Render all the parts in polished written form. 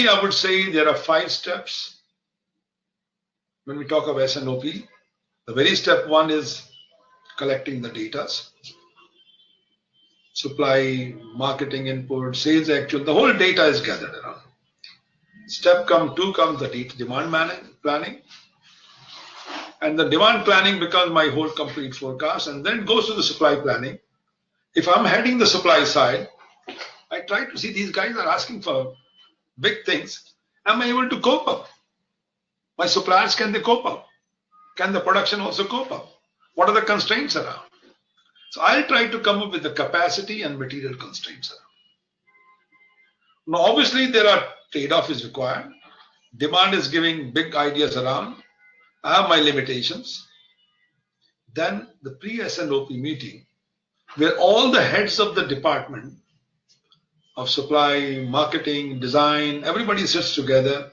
I would say there are 5 steps when we talk of S&OP. The very step 1 is collecting the data. Supply, marketing input, sales actual, the whole data is gathered around. Step 2 comes the demand planning. And the demand planning becomes my whole complete forecast, and then it goes to the supply planning. If I'm heading the supply side, I try to see these guys are asking for big things. Am I able to cope up? My suppliers, can they cope up? Can the production also cope up? What are the constraints around? So I'll try to come up with the capacity and material constraints around. Now, obviously, there are trade-off is required. Demand is giving big ideas around. I have my limitations. Then the pre-S&OP meeting, where all the heads of the department of supply, marketing, design, everybody sits together.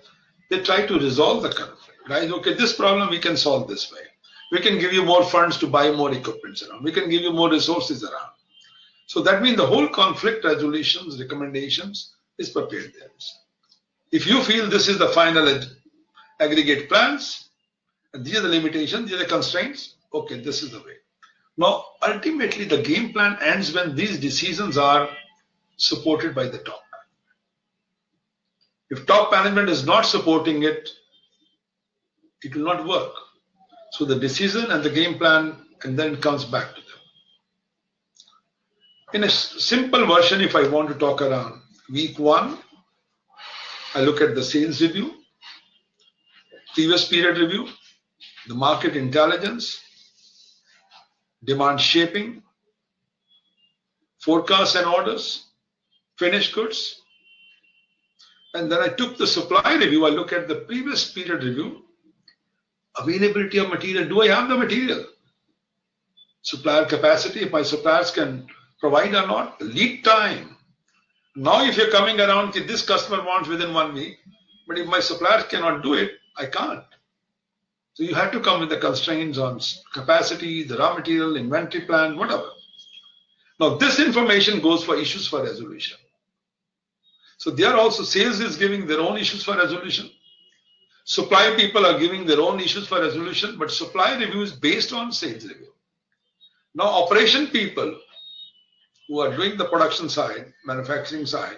They try to resolve the conflict. Guys, okay, this problem we can solve this way. We can give you more funds to buy more equipment around. We can give you more resources around. So that means the whole conflict resolutions, recommendations is prepared there. If you feel this is the final aggregate plans, and these are the limitations, these are the constraints, okay, this is the way. Now, ultimately, the game plan ends when these decisions are supported by the top management. If top management is not supporting it, it will not work. So the decision and the game plan, and then comes back to them. In a simple version, if I want to talk around week 1, I look at the sales review, previous period review, the market intelligence, demand shaping, forecasts and orders, finished goods. And then I took the supply review. I look at the previous period review, availability of material. Do I have the material? Supplier capacity, if my suppliers can provide or not. Lead time. Now if you're coming around, this customer wants within 1 week, but if my supplier cannot do it, I can't. So you have to come with the constraints on capacity, the raw material, inventory plan, whatever. Now this information goes for issues for resolution. So they are also, sales is giving their own issues for resolution. Supply people are giving their own issues for resolution, but supply review is based on sales review. Now operation people who are doing the production side, manufacturing side,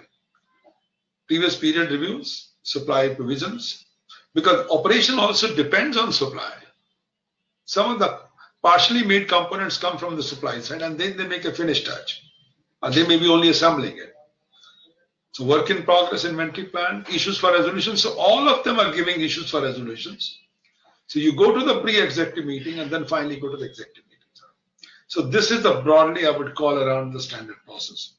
previous period reviews, supply provisions, because operation also depends on supply. Some of the partially made components come from the supply side, and then they make a finished touch. Or they may be only assembling it. So work in progress, inventory plan, issues for resolution. So all of them are giving issues for resolutions. So you go to the pre-executive meeting and then finally go to the executive meeting. So this is the broadly I would call around the standard process.